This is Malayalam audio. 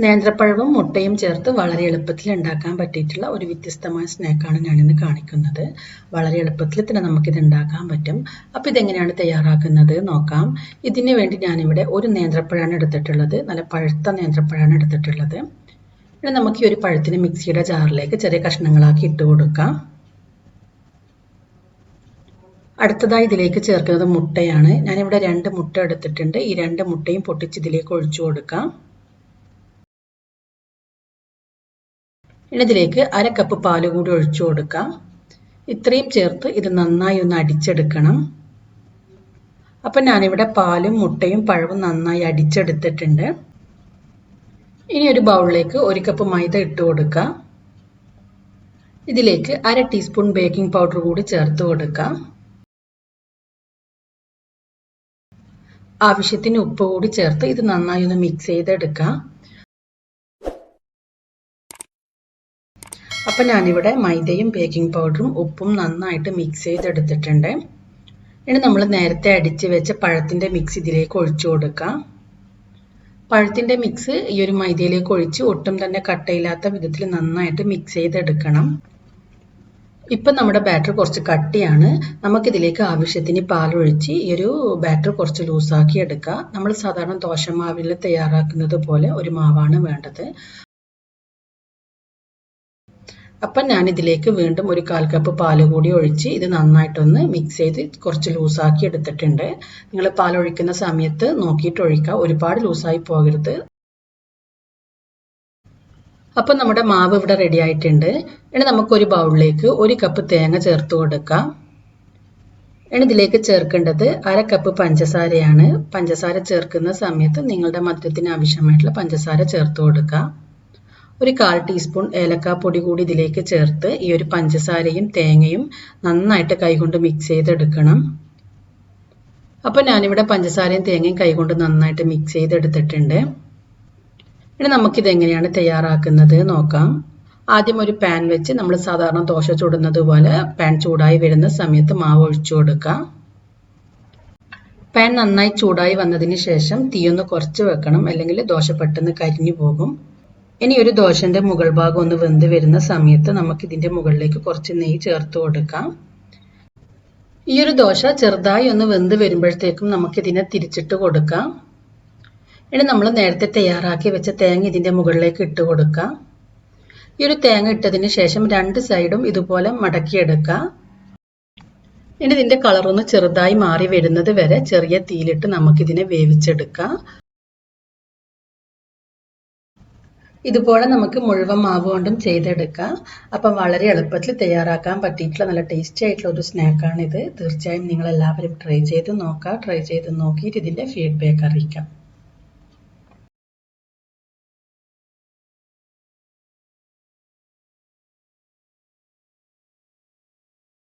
നേന്ത്രപ്പഴവും മുട്ടയും ചേർത്ത് വളരെ എളുപ്പത്തിൽ ഉണ്ടാക്കാൻ പറ്റിയിട്ടുള്ള ഒരു വ്യത്യസ്തമായ സ്നാക്കാണ് ഞാനിന്ന് കാണിക്കുന്നത്. വളരെ എളുപ്പത്തിൽ തന്നെ നമുക്കിത് ഉണ്ടാക്കാൻ പറ്റും. അപ്പോൾ ഇതെങ്ങനെയാണ് തയ്യാറാക്കുന്നത് നോക്കാം. ഇതിന് വേണ്ടി ഞാനിവിടെ ഒരു നേന്ത്രപ്പഴമാണ് എടുത്തിട്ടുള്ളത്. നല്ല പഴുത്ത നേന്ത്രപ്പഴമാണ് എടുത്തിട്ടുള്ളത്. ഇനി നമുക്ക് ഈ ഒരു പഴത്തിന് മിക്സിയുടെ ജാറിലേക്ക് ചെറിയ കഷ്ണങ്ങളാക്കി ഇട്ട് കൊടുക്കാം. അടുത്തതായി ഇതിലേക്ക് ചേർക്കുന്നത് മുട്ടയാണ്. ഞാനിവിടെ 2 മുട്ട എടുത്തിട്ടുണ്ട്. ഈ 2 മുട്ടയും പൊട്ടിച്ച് ഇതിലേക്ക് ഒഴിച്ചു കൊടുക്കാം. ഇനി ഇതിലേക്ക് 1/2 കപ്പ് പാല് കൂടി ഒഴിച്ചു കൊടുക്കാം. ഇത്രയും ചേർത്ത് ഇത് നന്നായി ഒന്ന് അടിച്ചെടുക്കണം. അപ്പം ഞാനിവിടെ പാലും മുട്ടയും പഴവും നന്നായി അടിച്ചെടുത്തിട്ടുണ്ട്. ഇനി ഒരു ബൗളിലേക്ക് 1 കപ്പ് മൈദ ഇട്ട് കൊടുക്കാം. ഇതിലേക്ക് 1/2 ടീസ്പൂൺ ബേക്കിംഗ് പൗഡർ കൂടി ചേർത്ത് കൊടുക്കാം. ആവശ്യത്തിന് ഉപ്പ് കൂടി ചേർത്ത് ഇത് നന്നായി ഒന്ന് മിക്സ് ചെയ്തെടുക്കാം. അപ്പം ഞാനിവിടെ മൈദയും ബേക്കിംഗ് പൗഡറും ഉപ്പും നന്നായിട്ട് മിക്സ് ചെയ്തെടുത്തിട്ടുണ്ട്. ഇനി നമ്മൾ നേരത്തെ അടിച്ച് വെച്ച പഴത്തിൻ്റെ മിക്സ് ഇതിലേക്ക് ഒഴിച്ചു കൊടുക്കാം. പഴത്തിൻ്റെ മിക്സ് ഈ ഒരു മൈദയിലേക്ക് ഒഴിച്ച് ഒട്ടും തന്നെ കട്ടയില്ലാത്ത വിധത്തിൽ നന്നായിട്ട് മിക്സ് ചെയ്തെടുക്കണം. ഇപ്പം നമ്മുടെ ബാറ്റർ കുറച്ച് കട്ടിയാണ്. നമുക്കിതിലേക്ക് ആവശ്യത്തിന് പാലൊഴിച്ച് ഈ ഒരു ബാറ്റർ കുറച്ച് ലൂസാക്കി എടുക്കുക. നമ്മൾ സാധാരണ ദോശമാവിൽ തയ്യാറാക്കുന്നത് പോലെ ഒരു മാവാണ് വേണ്ടത്. അപ്പം ഞാനിതിലേക്ക് വീണ്ടും ഒരു 1/4 കപ്പ് പാല് കൂടി ഒഴിച്ച് ഇത് നന്നായിട്ടൊന്ന് മിക്സ് ചെയ്ത് കുറച്ച് ലൂസാക്കി എടുത്തിട്ടുണ്ട്. നിങ്ങൾ പാലൊഴിക്കുന്ന സമയത്ത് നോക്കിയിട്ട് ഒഴിക്കുക, ഒരുപാട് ലൂസായി പോകരുത്. അപ്പം നമ്മുടെ മാവ് ഇവിടെ റെഡി ആയിട്ടുണ്ട്. ഇനി നമുക്കൊരു ബൗളിലേക്ക് 1 കപ്പ് തേങ്ങ ചേർത്ത് കൊടുക്കാം. ഇനി ഇതിലേക്ക് ചേർക്കേണ്ടത് 1/2 കപ്പ് പഞ്ചസാരയാണ്. പഞ്ചസാര ചേർക്കുന്ന സമയത്ത് നിങ്ങളുടെ മധുരത്തിന് ആവശ്യമായിട്ടുള്ള പഞ്ചസാര ചേർത്ത് കൊടുക്കുക. ഒരു 1/4 ടീസ്പൂൺ ഏലക്കാപ്പൊടി കൂടി ഇതിലേക്ക് ചേർത്ത് ഈ ഒരു പഞ്ചസാരയും തേങ്ങയും നന്നായിട്ട് കൈകൊണ്ട് മിക്സ് ചെയ്തെടുക്കണം. അപ്പോൾ ഞാനിവിടെ പഞ്ചസാരയും തേങ്ങയും കൈകൊണ്ട് നന്നായിട്ട് മിക്സ് ചെയ്തെടുത്തിട്ടുണ്ട്. ഇനി നമുക്കിത് എങ്ങനെയാണ് തയ്യാറാക്കുന്നത് നോക്കാം. ആദ്യം ഒരു പാൻ വെച്ച് നമ്മൾ സാധാരണ ദോശ ചുടുന്നത് പോലെ പാൻ ചൂടായി വരുന്ന സമയത്ത് മാവ് ഒഴിച്ചു കൊടുക്കാം. പാൻ നന്നായി ചൂടായി വന്നതിന് ശേഷം തീയൊന്ന് കുറച്ച് വെക്കണം, അല്ലെങ്കിൽ ദോശ പെട്ടെന്ന് കരിഞ്ഞു പോകും. ഇനി ഒരു ദോശൻ്റെ മുകൾ ഭാഗം ഒന്ന് വെന്ത് വരുന്ന സമയത്ത് നമുക്കിതിൻ്റെ മുകളിലേക്ക് കുറച്ച് നെയ്യ് ചേർത്ത് കൊടുക്കാം. ഈ ഒരു ദോശ ചെറുതായി ഒന്ന് വെന്ത് വരുമ്പോഴത്തേക്കും നമുക്കിതിനെ തിരിച്ചിട്ട് കൊടുക്കാം. ഇനി നമ്മൾ നേരത്തെ തയ്യാറാക്കി വെച്ച തേങ്ങ ഇതിൻ്റെ മുകളിലേക്ക് ഇട്ട് കൊടുക്കാം. ഈ ഒരു തേങ്ങ ഇട്ടതിന് ശേഷം 2 സൈഡും ഇതുപോലെ മടക്കിയെടുക്കാം. ഇനി ഇതിൻ്റെ കളറൊന്ന് ചെറുതായി മാറി വരുന്നത് വരെ ചെറിയ തീയിലിട്ട് നമുക്കിതിനെ വേവിച്ചെടുക്കാം. ഇതുപോലെ നമുക്ക് മുഴുവൻ മാവ് കൊണ്ടും ചെയ്തെടുക്കാം. അപ്പം വളരെ എളുപ്പത്തിൽ തയ്യാറാക്കാൻ പറ്റിയിട്ടുള്ള നല്ല ടേസ്റ്റി ആയിട്ടുള്ള ഒരു സ്നാക്കാണിത്. തീർച്ചയായും നിങ്ങൾ എല്ലാവരും ട്രൈ ചെയ്ത് നോക്കുക. ട്രൈ ചെയ്ത് നോക്കിയിട്ട് ഇതിൻ്റെ ഫീഡ്ബാക്ക് അറിയിക്കാം.